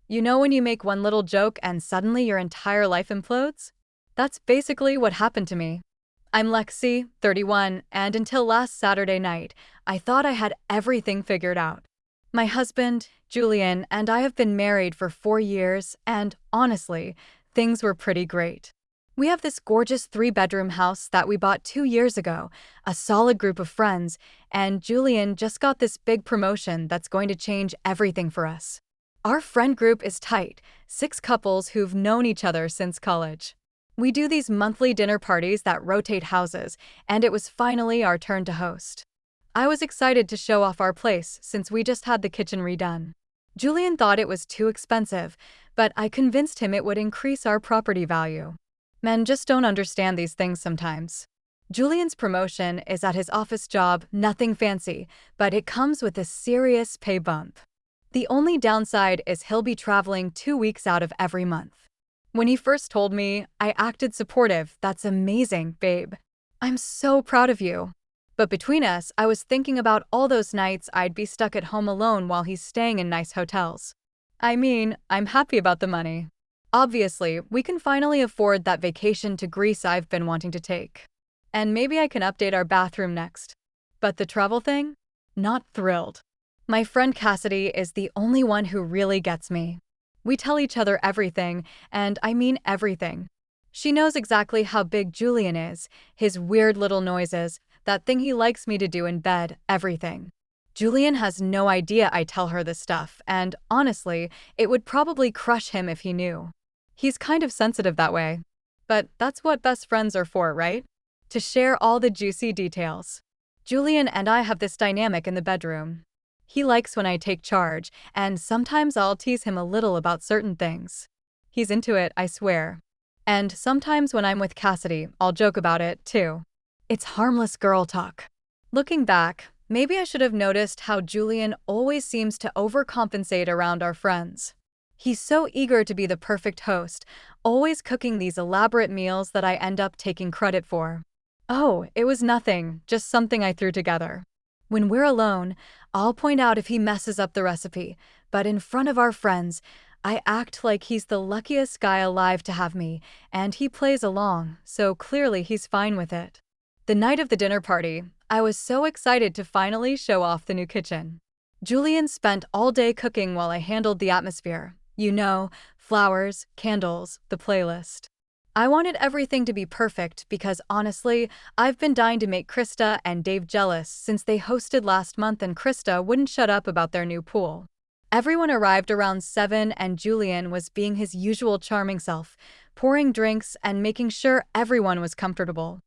You know when you make one little joke and suddenly your entire life implodes? That's basically what happened to me. I'm Lexi, 31, and until last Saturday night, I thought I had everything figured out. My husband, Julian, and I have been married for 4 years, and honestly, things were pretty great. We have this gorgeous 3-bedroom house that we bought 2 years ago, a solid group of friends, and Julian just got this big promotion that's going to change everything for us. Our friend group is tight, 6 couples who've known each other since college. We do these monthly dinner parties that rotate houses, and it was finally our turn to host. I was excited to show off our place since we just had the kitchen redone. Julian thought it was too expensive, but I convinced him it would increase our property value. Men just don't understand these things sometimes. Julian's promotion is at his office job, nothing fancy, but it comes with a serious pay bump. The only downside is he'll be traveling 2 weeks out of every month. When he first told me, I acted supportive. That's amazing, babe. I'm so proud of you. But between us, I was thinking about all those nights I'd be stuck at home alone while he's staying in nice hotels. I mean, I'm happy about the money. Obviously, we can finally afford that vacation to Greece I've been wanting to take. And maybe I can update our bathroom next. But the travel thing? Not thrilled. My friend Cassidy is the only one who really gets me. We tell each other everything, and I mean everything. She knows exactly how big Julian is, his weird little noises, that thing he likes me to do in bed, everything. Julian has no idea I tell her this stuff, and honestly, it would probably crush him if he knew. He's kind of sensitive that way. But that's what best friends are for, right? To share all the juicy details. Julian and I have this dynamic in the bedroom. He likes when I take charge, and sometimes I'll tease him a little about certain things. He's into it, I swear. And sometimes when I'm with Cassidy, I'll joke about it, too. It's harmless girl talk. Looking back, maybe I should have noticed how Julian always seems to overcompensate around our friends. He's so eager to be the perfect host, always cooking these elaborate meals that I end up taking credit for. Oh, it was nothing, just something I threw together. When we're alone, I'll point out if he messes up the recipe, but in front of our friends, I act like he's the luckiest guy alive to have me, and he plays along, so clearly he's fine with it. The night of the dinner party, I was so excited to finally show off the new kitchen. Julian spent all day cooking while I handled the atmosphere. You know, flowers, candles, the playlist. I wanted everything to be perfect because honestly, I've been dying to make Krista and Dave jealous since they hosted last month and Krista wouldn't shut up about their new pool. Everyone arrived around 7 and Julian was being his usual charming self, pouring drinks and making sure everyone was comfortable.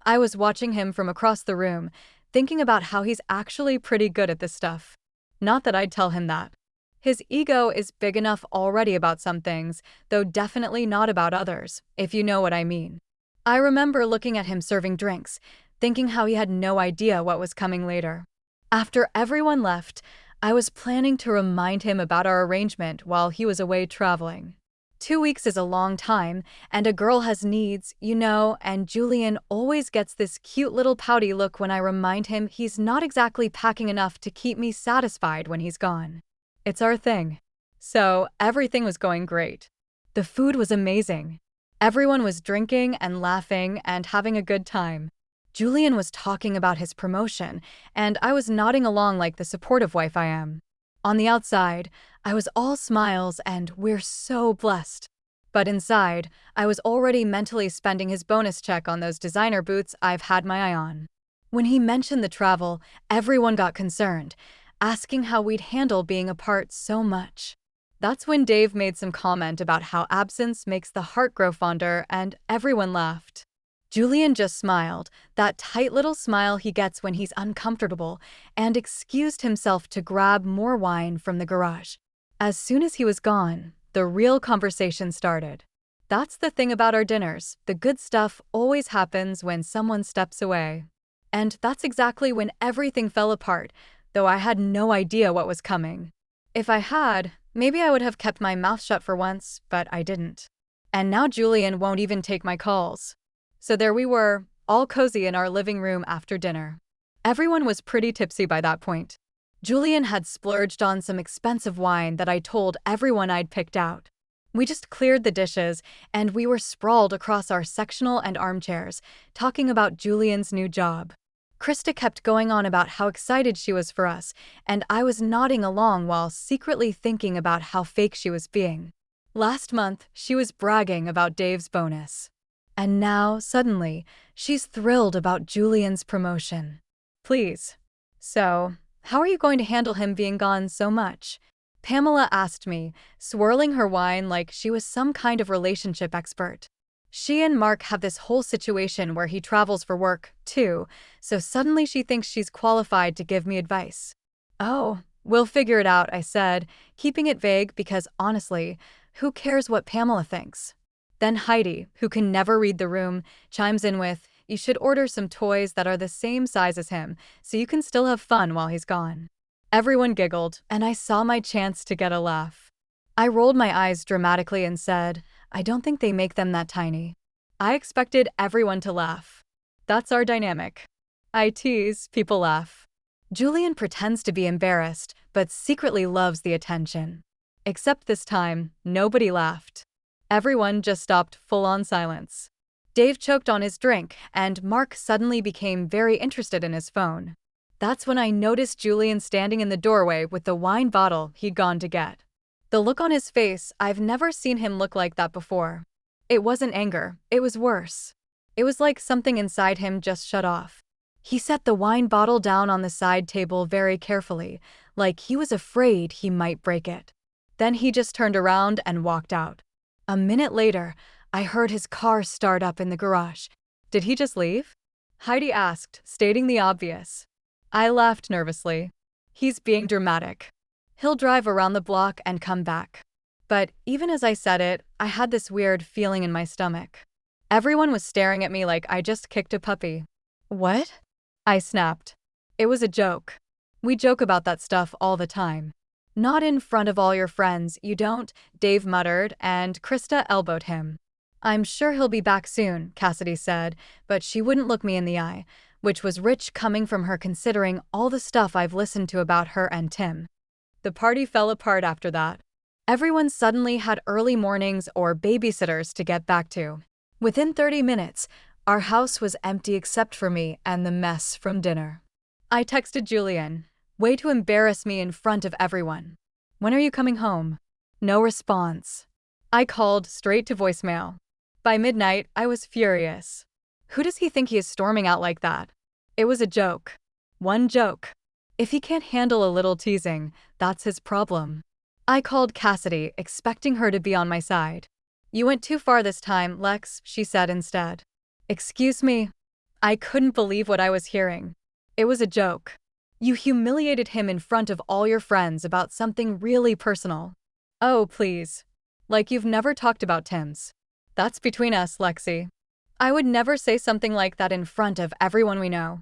I was watching him from across the room, thinking about how he's actually pretty good at this stuff. Not that I'd tell him that. His ego is big enough already about some things, though definitely not about others, if you know what I mean. I remember looking at him serving drinks, thinking how he had no idea what was coming later. After everyone left, I was planning to remind him about our arrangement while he was away traveling. 2 weeks is a long time, and a girl has needs, you know, and Julian always gets this cute little pouty look when I remind him he's not exactly packing enough to keep me satisfied when he's gone. It's our thing. So, everything was going great. The food was amazing. Everyone was drinking and laughing and having a good time. Julian was talking about his promotion, and I was nodding along like the supportive wife I am. On the outside, I was all smiles and we're so blessed. But inside, I was already mentally spending his bonus check on those designer boots I've had my eye on. When he mentioned the travel, everyone got concerned, asking how we'd handle being apart so much. That's when Dave made some comment about how absence makes the heart grow fonder, and everyone laughed. Julian just smiled, that tight little smile he gets when he's uncomfortable, and excused himself to grab more wine from the garage. As soon as he was gone, the real conversation started. That's the thing about our dinners, the good stuff always happens when someone steps away. And that's exactly when everything fell apart, though I had no idea what was coming. If I had, maybe I would have kept my mouth shut for once, but I didn't. And now Julian won't even take my calls. So there we were, all cozy in our living room after dinner. Everyone was pretty tipsy by that point. Julian had splurged on some expensive wine that I told everyone I'd picked out. We just cleared the dishes, and we were sprawled across our sectional and armchairs, talking about Julian's new job. Krista kept going on about how excited she was for us, and I was nodding along while secretly thinking about how fake she was being. Last month, she was bragging about Dave's bonus. And now, suddenly, she's thrilled about Julian's promotion. Please. So, how are you going to handle him being gone so much? Pamela asked me, swirling her wine like she was some kind of relationship expert. She and Mark have this whole situation where he travels for work, too, so suddenly she thinks she's qualified to give me advice. Oh, we'll figure it out, I said, keeping it vague because, honestly, who cares what Pamela thinks? Then Heidi, who can never read the room, chimes in with, "You should order some toys that are the same size as him, so you can still have fun while he's gone." Everyone giggled, and I saw my chance to get a laugh. I rolled my eyes dramatically and said, "I don't think they make them that tiny." I expected everyone to laugh. That's our dynamic. I tease, people laugh. Julian pretends to be embarrassed, but secretly loves the attention. Except this time, nobody laughed. Everyone just stopped full-on silence. Dave choked on his drink, and Mark suddenly became very interested in his phone. That's when I noticed Julian standing in the doorway with the wine bottle he'd gone to get. The look on his face, I've never seen him look like that before. It wasn't anger, it was worse. It was like something inside him just shut off. He set the wine bottle down on the side table very carefully, like he was afraid he might break it. Then he just turned around and walked out. A minute later, I heard his car start up in the garage. Did he just leave? Heidi asked, stating the obvious. I laughed nervously. He's being dramatic. He'll drive around the block and come back. But even as I said it, I had this weird feeling in my stomach. Everyone was staring at me like I just kicked a puppy. What? I snapped. It was a joke. We joke about that stuff all the time. Not in front of all your friends, you don't, Dave muttered, and Krista elbowed him. I'm sure he'll be back soon, Cassidy said, but she wouldn't look me in the eye, which was rich coming from her considering all the stuff I've listened to about her and Tim. The party fell apart after that. Everyone suddenly had early mornings or babysitters to get back to. Within 30 minutes, our house was empty except for me and the mess from dinner. I texted Julian, way to embarrass me in front of everyone. When are you coming home? No response. I called straight to voicemail. By midnight, I was furious. Who does he think he is storming out like that? It was a joke. One joke. If he can't handle a little teasing, that's his problem. I called Cassidy, expecting her to be on my side. You went too far this time, Lex, she said instead. Excuse me? I couldn't believe what I was hearing. It was a joke. You humiliated him in front of all your friends about something really personal. Oh, please. Like you've never talked about Tim's. That's between us, Lexi. I would never say something like that in front of everyone we know.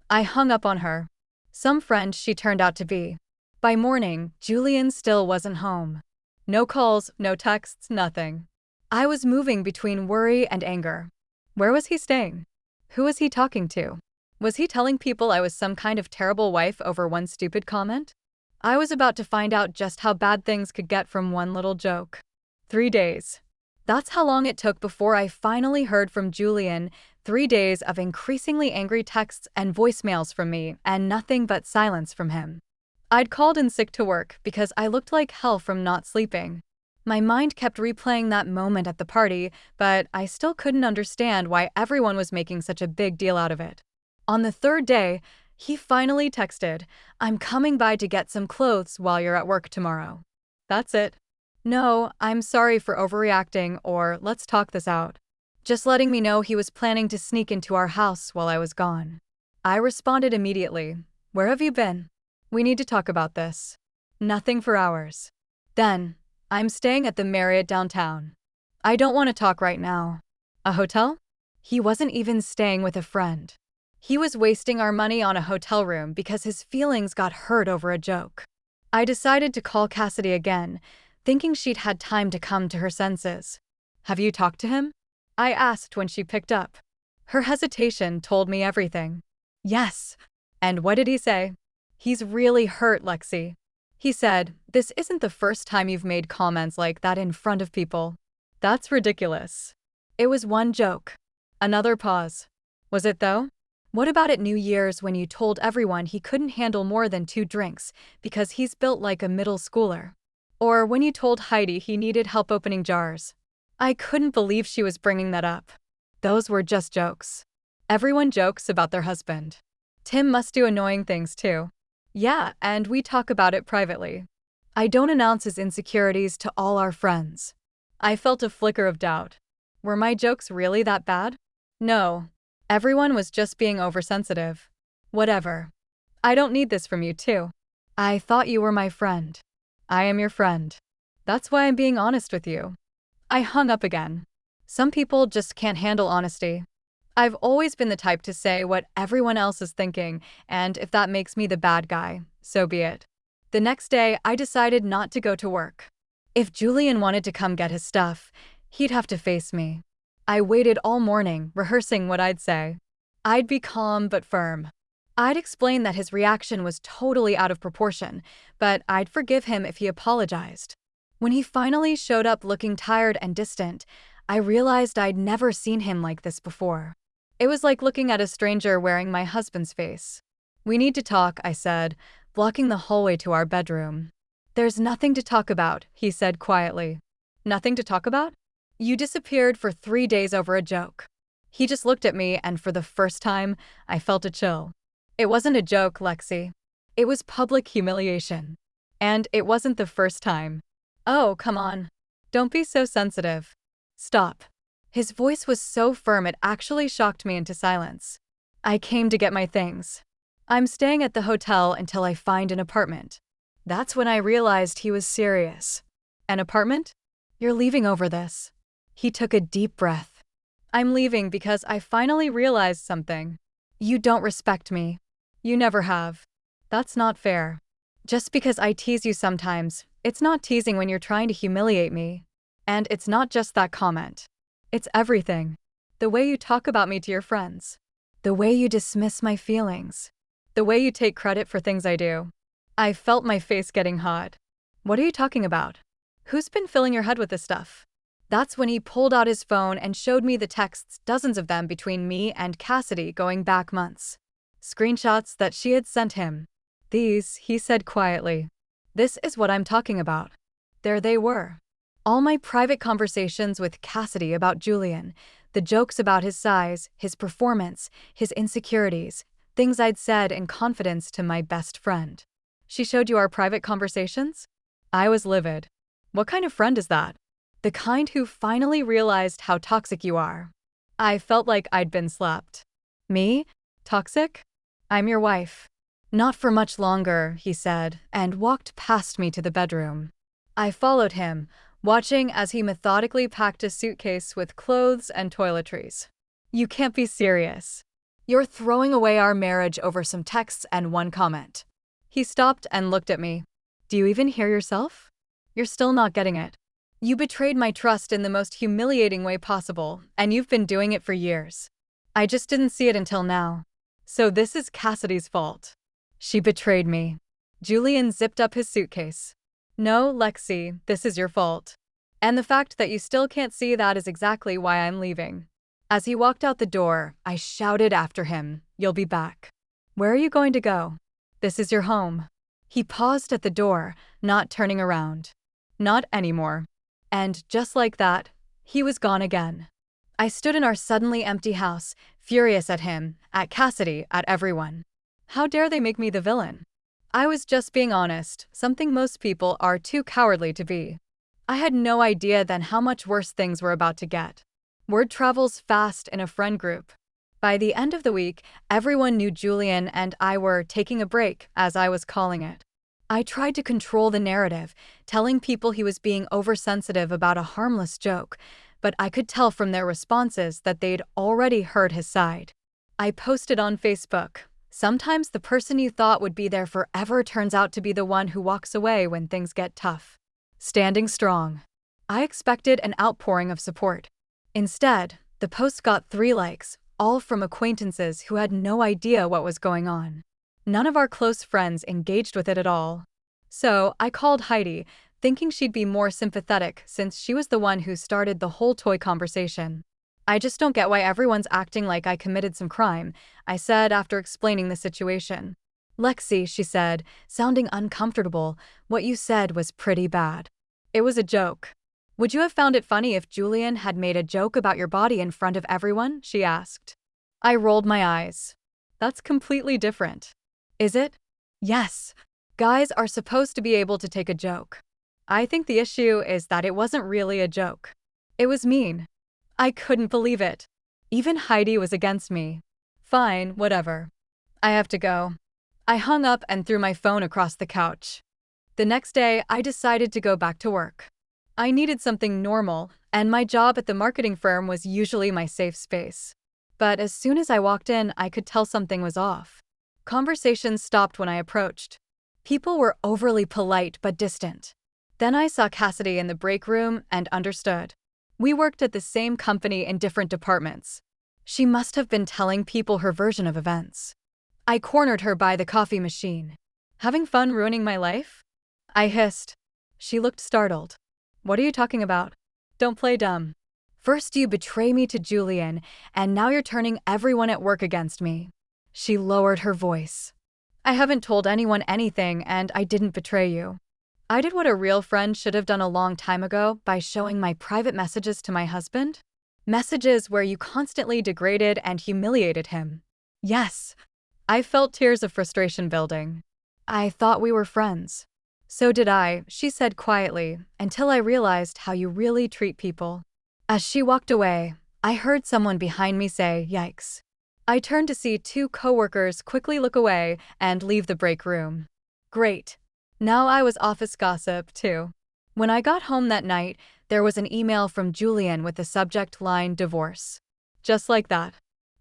I hung up on her. Some friend she turned out to be. By morning, Julian still wasn't home. No calls, no texts, nothing. I was moving between worry and anger. Where was he staying? Who was he talking to? Was he telling people I was some kind of terrible wife over one stupid comment? I was about to find out just how bad things could get from one little joke. 3 days. That's how long it took before I finally heard from Julian. 3 days of increasingly angry texts and voicemails from me, and nothing but silence from him. I'd called in sick to work because I looked like hell from not sleeping. My mind kept replaying that moment at the party, but I still couldn't understand why everyone was making such a big deal out of it. On the 3rd day, he finally texted, "I'm coming by to get some clothes while you're at work tomorrow." That's it. No, I'm sorry for overreacting, or let's talk this out. Just letting me know he was planning to sneak into our house while I was gone. I responded immediately, "Where have you been? We need to talk about this." Nothing for hours. Then, "I'm staying at the Marriott downtown." "I don't want to talk right now." "A hotel?" He wasn't even staying with a friend. He was wasting our money on a hotel room because his feelings got hurt over a joke. I decided to call Cassidy again, thinking she'd had time to come to her senses. "Have you talked to him?" I asked when she picked up. Her hesitation told me everything. "Yes." "And what did he say?" He's really hurt, Lexi. He said, "This isn't the first time you've made comments like that in front of people." That's ridiculous. It was one joke. Another pause. Was it though? What about at New Year's when you told everyone he couldn't handle more than 2 drinks because he's built like a middle schooler? Or when you told Heidi he needed help opening jars? I couldn't believe she was bringing that up. Those were just jokes. Everyone jokes about their husband. Tim must do annoying things too. Yeah, and we talk about it privately. I don't announce his insecurities to all our friends. I felt a flicker of doubt. Were my jokes really that bad? No. Everyone was just being oversensitive. Whatever. I don't need this from you too. I thought you were my friend. I am your friend. That's why I'm being honest with you. I hung up again. Some people just can't handle honesty. I've always been the type to say what everyone else is thinking, and if that makes me the bad guy, so be it. The next day, I decided not to go to work. If Julian wanted to come get his stuff, he'd have to face me. I waited all morning, rehearsing what I'd say. I'd be calm but firm. I'd explain that his reaction was totally out of proportion, but I'd forgive him if he apologized. When he finally showed up looking tired and distant, I realized I'd never seen him like this before. It was like looking at a stranger wearing my husband's face. "We need to talk," I said, blocking the hallway to our bedroom. "There's nothing to talk about," he said quietly. "Nothing to talk about? You disappeared for 3 days over a joke." He just looked at me, and for the first time, I felt a chill. It wasn't a joke, Lexi. It was public humiliation. And it wasn't the first time. Oh, come on. Don't be so sensitive. Stop. His voice was so firm it actually shocked me into silence. "I came to get my things. I'm staying at the hotel until I find an apartment." That's when I realized he was serious. "An apartment? You're leaving over this." He took a deep breath. "I'm leaving because I finally realized something. You don't respect me. You never have. That's not fair. Just because I tease you sometimes, it's not teasing when you're trying to humiliate me. And it's not just that comment. It's everything. The way you talk about me to your friends. The way you dismiss my feelings. The way you take credit for things I do." I felt my face getting hot. "What are you talking about? Who's been filling your head with this stuff?" That's when he pulled out his phone and showed me the texts, dozens of them between me and Cassidy going back months. Screenshots that she had sent him. "These," he said quietly. "This is what I'm talking about." There they were. All my private conversations with Cassidy about Julian, the jokes about his size, his performance, his insecurities, things I'd said in confidence to my best friend. "She showed you our private conversations?" I was livid. What kind of friend is that? The kind who finally realized how toxic you are. I felt like I'd been slapped. Me? Toxic? I'm your wife. "Not for much longer," he said, and walked past me to the bedroom. I followed him, watching as he methodically packed a suitcase with clothes and toiletries. "You can't be serious. You're throwing away our marriage over some texts and one comment." He stopped and looked at me. "Do you even hear yourself? You're still not getting it. You betrayed my trust in the most humiliating way possible, and you've been doing it for years. I just didn't see it until now. So this is Cassidy's fault. She betrayed me." Julian zipped up his suitcase. "No, Lexi, this is your fault. And the fact that you still can't see that is exactly why I'm leaving." As he walked out the door, I shouted after him, "You'll be back." "Where are you going to go? This is your home." He paused at the door, not turning around. "Not anymore." And just like that, he was gone again. I stood in our suddenly empty house, furious at him, at Cassidy, at everyone. How dare they make me the villain? I was just being honest, something most people are too cowardly to be. I had no idea then how much worse things were about to get. Word travels fast in a friend group. By the end of the week, everyone knew Julian and I were taking a break, as I was calling it. I tried to control the narrative, telling people he was being oversensitive about a harmless joke, but I could tell from their responses that they'd already heard his side. I posted on Facebook, "Sometimes the person you thought would be there forever turns out to be the one who walks away when things get tough." Standing strong. I expected an outpouring of support. Instead, the post got 3 likes, all from acquaintances who had no idea what was going on. None of our close friends engaged with it at all. So I called Heidi, thinking she'd be more sympathetic since she was the one who started the whole toy conversation. I just don't get why everyone's acting like I committed some crime, I said after explaining the situation. Lexi, she said, sounding uncomfortable, what you said was pretty bad. It was a joke. Would you have found it funny if Julian had made a joke about your body in front of everyone? She asked. I rolled my eyes. That's completely different. Is it? Yes. Guys are supposed to be able to take a joke. I think the issue is that it wasn't really a joke. It was mean. I couldn't believe it. Even Heidi was against me. Fine, whatever. I have to go. I hung up and threw my phone across the couch. The next day, I decided to go back to work. I needed something normal, and my job at the marketing firm was usually my safe space. But as soon as I walked in, I could tell something was off. Conversations stopped when I approached. People were overly polite but distant. Then I saw Cassidy in the break room and understood. We worked at the same company in different departments. She must have been telling people her version of events. I cornered her by the coffee machine. Having fun ruining my life? I hissed. She looked startled. What are you talking about? Don't play dumb. First you betray me to Julian, and now you're turning everyone at work against me. She lowered her voice. I haven't told anyone anything, and I didn't betray you. I did what a real friend should have done a long time ago by showing my private messages to my husband. Messages where you constantly degraded and humiliated him. Yes. I felt tears of frustration building. I thought we were friends. So did I, she said quietly, until I realized how you really treat people. As she walked away, I heard someone behind me say, "Yikes." I turned to see two coworkers quickly look away and leave the break room. Great. Now I was office gossip, too. When I got home that night, there was an email from Julian with the subject line divorce. Just like that.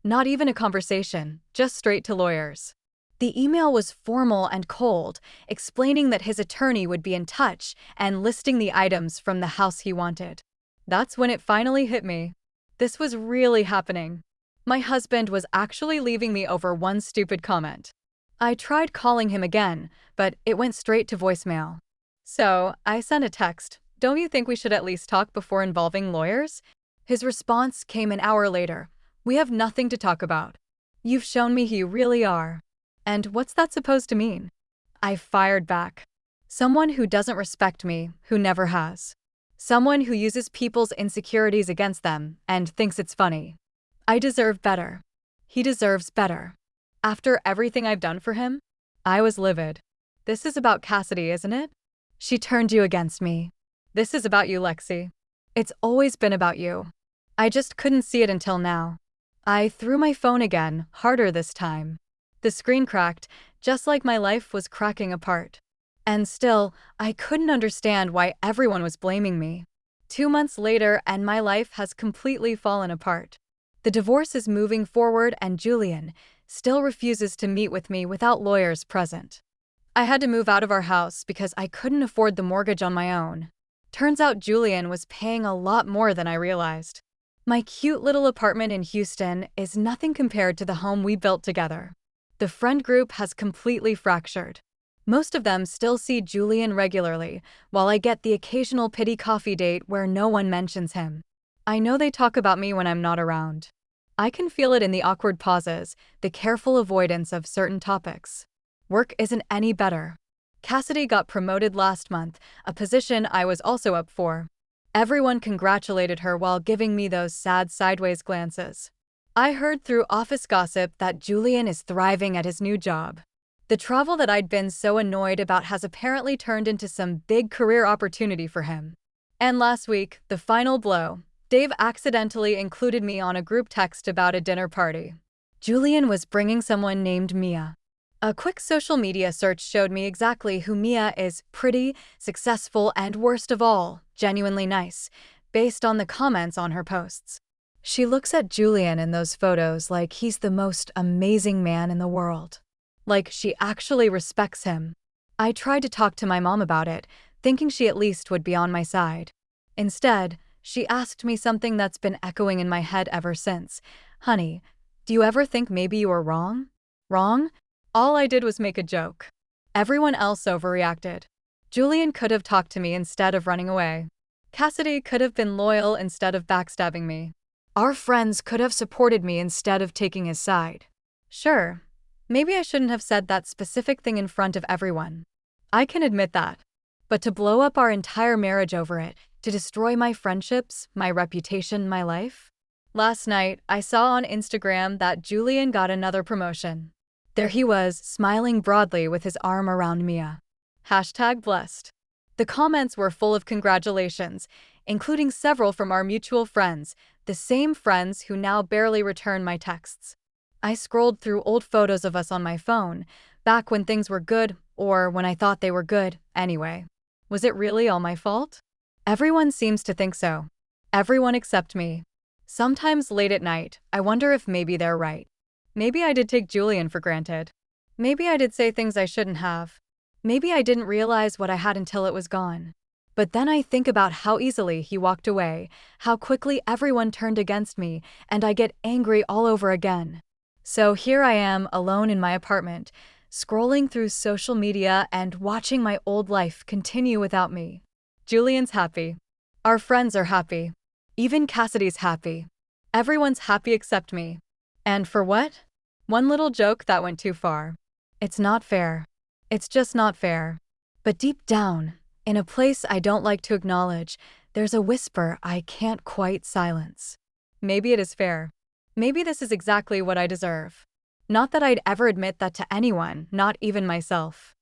Not even a conversation, just straight to lawyers. The email was formal and cold, explaining that his attorney would be in touch and listing the items from the house he wanted. That's when it finally hit me. This was really happening. My husband was actually leaving me over one stupid comment. I tried calling him again, but it went straight to voicemail. So, I sent a text, "Don't you think we should at least talk before involving lawyers?" His response came an hour later. "We have nothing to talk about. You've shown me who you really are." And what's that supposed to mean? I fired back. Someone who doesn't respect me, who never has. Someone who uses people's insecurities against them and thinks it's funny. I deserve better. He deserves better. After everything I've done for him? I was livid. This is about Cassidy, isn't it? She turned you against me. This is about you, Lexi. It's always been about you. I just couldn't see it until now. I threw my phone again, harder this time. The screen cracked, just like my life was cracking apart. And still, I couldn't understand why everyone was blaming me. 2 months later, and my life has completely fallen apart. The divorce is moving forward, and Julian still refuses to meet with me without lawyers present. I had to move out of our house because I couldn't afford the mortgage on my own. Turns out Julian was paying a lot more than I realized. My cute little apartment in Houston is nothing compared to the home we built together. The friend group has completely fractured. Most of them still see Julian regularly, while I get the occasional pity coffee date where no one mentions him. I know they talk about me when I'm not around. I can feel it in the awkward pauses, the careful avoidance of certain topics. Work isn't any better. Cassidy got promoted last month, a position I was also up for. Everyone congratulated her while giving me those sad sideways glances. I heard through office gossip that Julian is thriving at his new job. The travel that I'd been so annoyed about has apparently turned into some big career opportunity for him. And last week, the final blow. Dave accidentally included me on a group text about a dinner party. Julian was bringing someone named Mia. A quick social media search showed me exactly who Mia is: pretty, successful, and worst of all, genuinely nice, based on the comments on her posts. She looks at Julian in those photos like he's the most amazing man in the world. Like she actually respects him. I tried to talk to my mom about it, thinking she at least would be on my side. Instead, she asked me something that's been echoing in my head ever since. "Honey, do you ever think maybe you were wrong? Wrong? All I did was make a joke. Everyone else overreacted. Julian could have talked to me instead of running away. Cassidy could have been loyal instead of backstabbing me. Our friends could have supported me instead of taking his side. Sure, maybe I shouldn't have said that specific thing in front of everyone. I can admit that. But to blow up our entire marriage over it, to destroy my friendships, my reputation, my life? Last night, I saw on Instagram that Julian got another promotion. There he was, smiling broadly with his arm around Mia. #blessed. The comments were full of congratulations, including several from our mutual friends, the same friends who now barely return my texts. I scrolled through old photos of us on my phone, back when things were good, or when I thought they were good, anyway. Was it really all my fault? Everyone seems to think so. Everyone except me. Sometimes late at night, I wonder if maybe they're right. Maybe I did take Julian for granted. Maybe I did say things I shouldn't have. Maybe I didn't realize what I had until it was gone. But then I think about how easily he walked away, how quickly everyone turned against me, and I get angry all over again. So here I am, alone in my apartment, scrolling through social media and watching my old life continue without me. Julian's happy. Our friends are happy. Even Cassidy's happy. Everyone's happy except me. And for what? One little joke that went too far. It's not fair. It's just not fair. But deep down, in a place I don't like to acknowledge, there's a whisper I can't quite silence. Maybe it is fair. Maybe this is exactly what I deserve. Not that I'd ever admit that to anyone, not even myself.